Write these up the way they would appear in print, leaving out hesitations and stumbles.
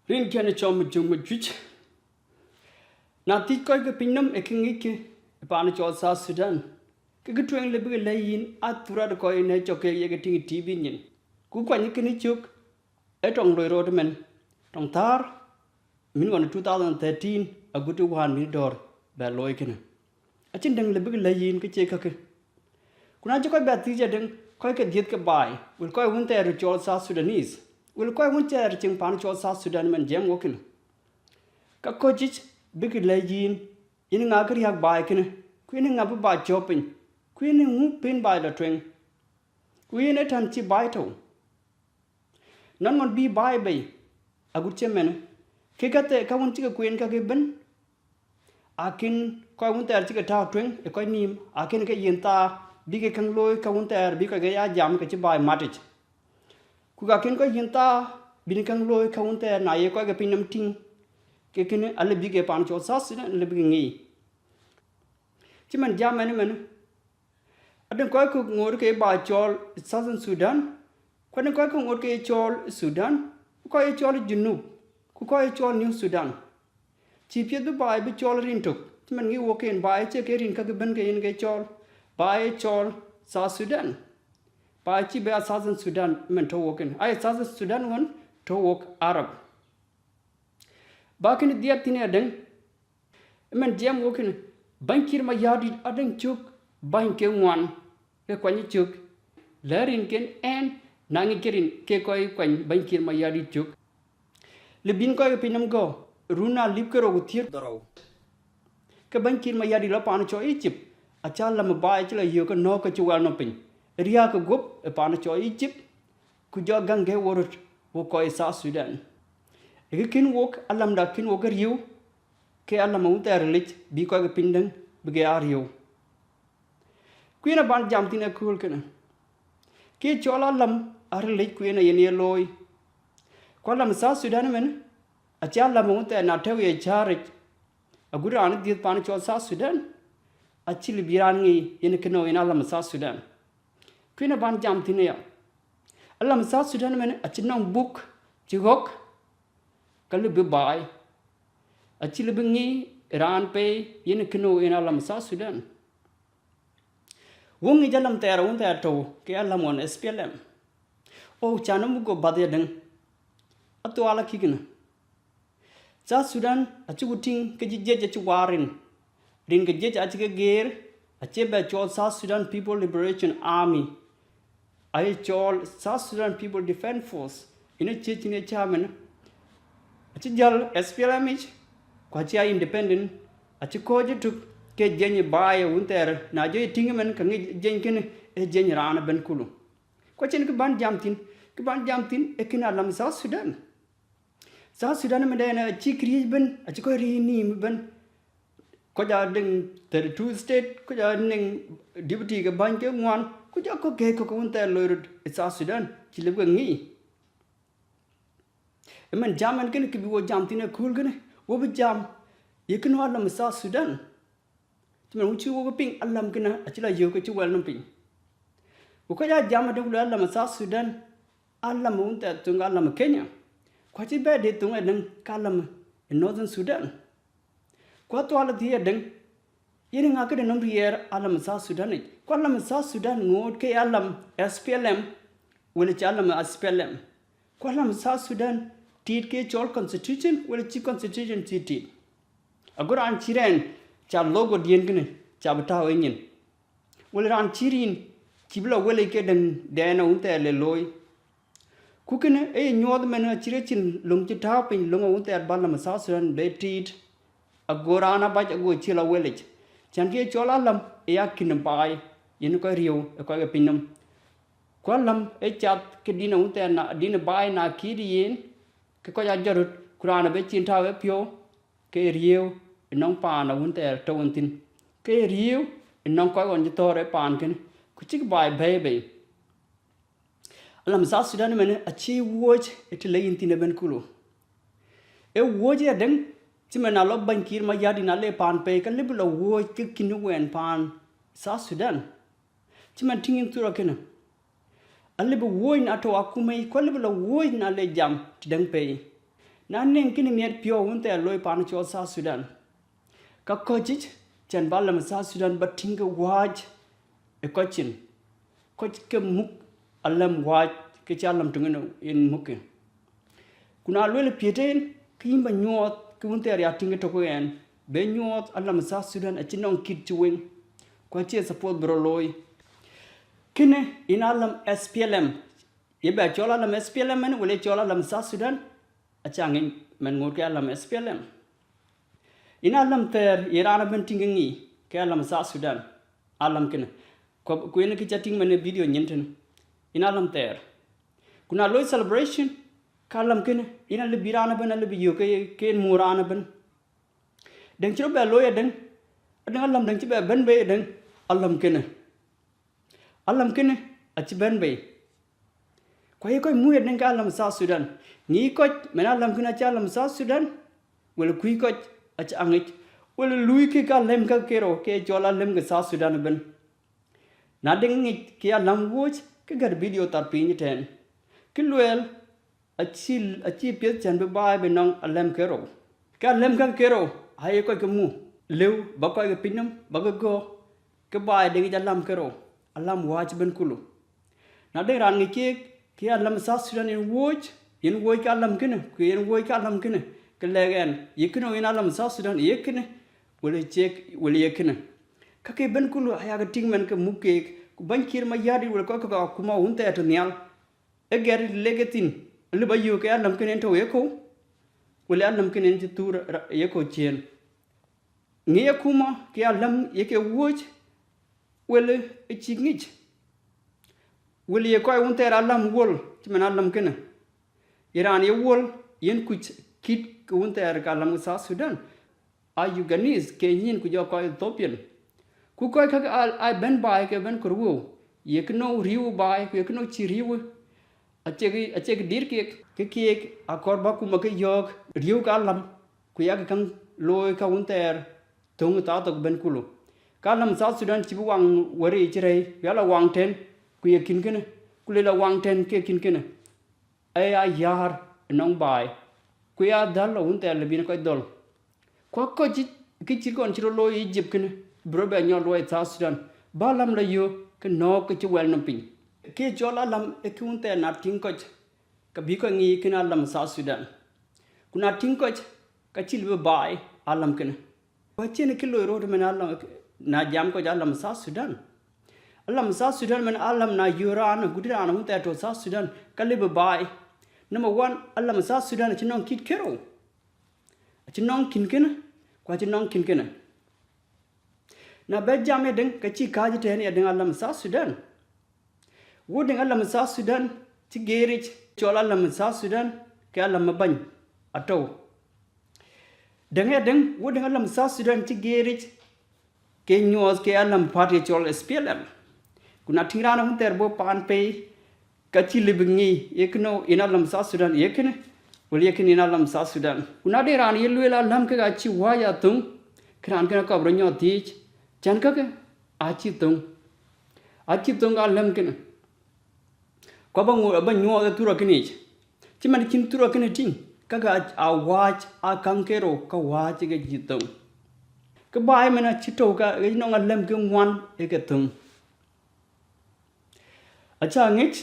Rin kiana chom jung juch. Na tit koi ke pinam eking ke pan chol sa Sudan. Ke tweng le big layin atura de koi ne choke ye ke ting TV nyin. Ku kwa ni kini chuk etong loy road men. Tong tar min wan 2013 agutu wan mi dor ba loy kene. Achin deng le big layin ke che ka ke. Kuna jo koi ba ti je deng koi ke diet ke bai. Wil koi hun ter chol sa Sudanese. Wil koi hun ter ching pan chol sa Sudan men jam wokin. Ka kojich big layin in ngakri hak bai kene. Queen ngabu ba chopping. Queen ngu pin by the twing. Queen et and chi bai to. None would be by bay. A good chairman. Kikate kawun chica queen ka given. Akin kawun ter chica ta twing, a coin nim, akin ka yenta, big kang loy kawun ter, big a gaya jam ka by matic. Kugakin ka yenta, binikang loy kawun ter, na ye ka pinam ting. Kikin a big a punch or sausage and living ye. Chiman jam any man. I don't quite cook morke by chol Southern Sudan. When a quite morke chol Sudan, quite chol Junub, quite chol New Sudan. Cheap yet the buy be chol into. Chiman you walk in by check in Kakabanka in gay chol, by chol South Sudan. By Chiba Southern Sudan meant to walk in. I Southern Sudan one to walk Arab. Back in the Athena den, I meant jam walking. Bankir ma yadi adeng chuk bank one ke kwani chuk lerin ken and nangi kerin ke koi kwan bankir ma yadi chuk lebin koi pinam go runa lipkero guthir daro ke bankir ma yadi la pan cho Egypt acha lam ba chla yo ko no ko chuwal no pin ria ko gop e pan cho Egypt ku jo gange worot wo koi sa Sudan e kin wok alam da kin wok riu ke alla mau ter lich bi ko ke pindang bege ario kuina ban jam tina kul kana ke chola lam ar lich kuina yene loy ko lam sa Sudan men a cha lam mau ter na tew ye charich agura an di pan chol sa Sudan a chil biran ngi yene keno ina lam sa Sudan kuina ban jam tina ya lam sa Sudan men a chinong book chigok kalu bi bai Achille bingi Iran pay yin kino in alam South Sudan. Wungi jalam ter un ter to ke alam on SPLM. Oh chanam go badedeng. Atu ala kigina. South Sudan achuguting ke jije chuwarin. Rin ke jije achike gear achebe chol South Sudan People Liberation Army. I chol South Sudan People Defense Force in a church in a chairman. Achijal SPLM ich Quachia independent, a chicoja took ke jenny by a winter, Najo Tingaman can jenkin a generana benkulu. Quachin Kuban Jamtin, a kinalam South Sudan. South Sudan Medina, a chick ribbon, a chicory neem ben. Koja ding 32 state, koja ding deputy a bank one, koja cook winter loaded, it's South Sudan, Chilibangi. A man jam and can be what jumped in a cool gun. Wo jam you can alam South Sudan. Tuman uchi wo ping alam kena achila yo ko chuwal no ping. Ukaya jam de alam South Sudan alam unta tung alam Kenya. Kwachi ba de tung adang kalam in Northern Sudan. Kwa to ala dia dang yini ngaka de nom yer alam South Sudan. Kwa alam South Sudan ngod ke alam SPLM wala alam SPLM. Kwa alam South Sudan Tit ke chol constitution well chi constitution tit agora an chiren cha logo dien gene cha bata engin well ran chirin chibla well ke den dena unte le loy kukene e nyod men chire chin lung chi ta pin lung unte balam sa suran be tit agora na ba go chila well chan ke chola lam e yakin bai yin ko riu ko ke pinam ko lam e chat ke dina unte na dina bai na kirin ko ya jarut kurana be chin tawe pyo ke riu nong pa na un ter to un tin ke riu nong ko on tore pan ken ku chik bai baby alam South Sudan men a chi watch it le in tin ben kulu e watch ya deng ti men alo bankir ma yadi na le pan pe ka le blo watch ke kinu wen pan South Sudan ti men tingin tura ken a le bo woin ato akumai ko le blo woin na le jam ti deng pe nan ning kin miet pio un te loi pan cho sa Sudan ka ko chich chan balam sa Sudan bating waj e ko chin ko ke muk alam waj ke chalam tungen in muke kuna loi le pieten kim ba nyot kun te ya ting to ko en be nyot alam sa Sudan a chinong kit chuing ko che support bro loi kine in alam SPLM yeba chola alam SPLM men wele chola alam sa Sudan achangin men ngur ke alam SPLM in alam ter irana ben tingi ke alam sa Sudan alam kine ko ene ki chatting men video nyenten in alam ter kuna loy celebration kalam kine ina le birana ben le biyo ke murana ben deng chiro be loy deng alam deng chibe ben be deng alam kine ach ben be ko mu deng ka alam sa Sudan ni ko men alam kina cha alam sa Sudan wel kui ko ach angit wel lui ki ka lem ka kero ke jola lem ga sa Sudan ben na deng ni ki alam wuch ke gar video tar pin ten ki luel achi pet chan be bai be nong alam kero ka lem ka kero ai ko ke mu lew ba ko ke pinam ba go ke bai deng ja alam kero alam wach ben kulu na deng ran ni ki alam sa Sudan in wuch ka alam kene ku in wuch ka alam kene ke legen yikno in alam sa Sudan yekne wala chek wala yekne ka ke ben kulu aya ga ting men ke muke ku ban kir ma yadi wala ko ka kuma unta to nyal e ger legetin le ba yu ke alam kene to yeko wala alam kene ti tur yeko chen ngi kuma ke alam yeke wuch wala e chingich wala ye ko unta alam wol ti men alam kene iran ye wol yen kuch kit ko unta ka alam sa Sudan a Ugandese Kenyan ku jo ko Ethiopian ku ko ka ai ben bai ke ben kurwo yekno riu bai ku yekno chi riu achegi dir ke akorba ku make yok riu ka lam ku ya kan loy ka unter tung ta to ben kulu ka lam sa Sudan chi wang wari chirei ya la wang ten ku yekin kene ku le la wang ten ke kin kene ai a yar nong bai ku ya dal lo unter le bin ko dol ko ji ki chi kon chiro loy Egypt kene bro be nyo loy sa Sudan balam la yo ke no ke chi wel no pin ke jola lam e ku unter na tin ko ka bi ko ngi kina lam sa Sudan kuna tin ko ka chi le bai alam kene ko chen ke loy ro men alam na jam ko alam sa Sudan alam sa Sudan men alam na yuran gudiran unter to sa Sudan ka le bai number 1 alam sa Sudan chi non kit kero chi non kin kene kwa chi non kin kene na be jame deng ka chi ka ji ten ya deng alam sa Sudan wo deng alam sa Sudan chi gerich chola alam sa Sudan ke alam ban ato deng ya deng wo deng alam sa Sudan chi gerich ke nyos ke alam party chol SPLM kuna tingrana hun terbo pan pe ka chi libngi ekno ina alam sa Sudan yekne wal yekin ina alam sa Sudan kuna de ran yeluela lam ka chi waya tung kran ka ka bronyo tich chan ka achi tung alam kene ko ba nyo da turo kini chi man kin turo kini ting kaga a watch a kankero ka watch ga jitung ka bai mena chito ka no alam ke ngwan e ka tung acha ngich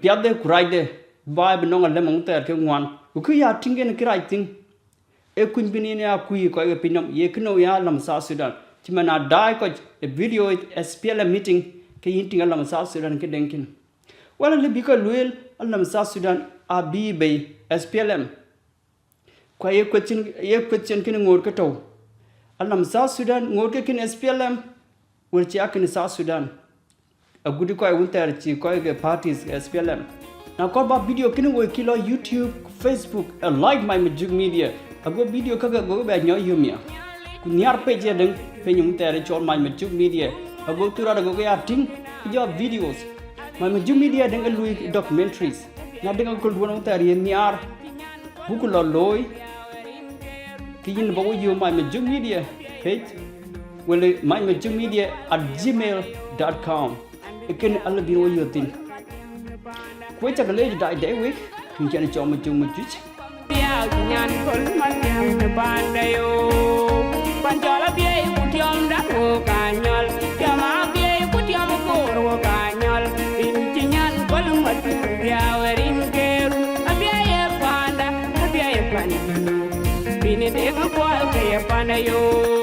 piade kuraide bai no alam ang ter ke ngwan ku ya tingen kirai ting e kun binine a kui ko e pinom ye kno ya lam sa Sudan chi mana dai ko e video SPLM meeting ke yinting alam sa Sudan ke denkin wala le bi ko luel alam sa Sudan a bi be SPLM ko ye question kin ngor ka taw alam sa Sudan ngor ke kin SPLM wal chi akin sa Sudan a gudi ko ay wunter chi ko ke parties SPLM na ko ba video kin wo kilo YouTube Facebook like my Majuk Media ago video kaga go ba nyo yumia ku nyar page deng penyum tere chol my Majuk Media ago tura go ya ting jo videos my Majuk Media deng lui documentaries na deng ko won tere nyar buku lo loy kiyin ba wo yo my Majuk Media page well my Majuk Media @gmail.com ikin alla bi wo yo tin ko ta le dai day week kin chen chom Majuk Biao nyan kol matiam de bandayo Panjola biay kutiam da ko kanyal Jama biay kutiam ko kanyal Inchi nyan kol matiam biawerin keru Abiay panda abiay pandayo Bini dega kwal kaya pandayo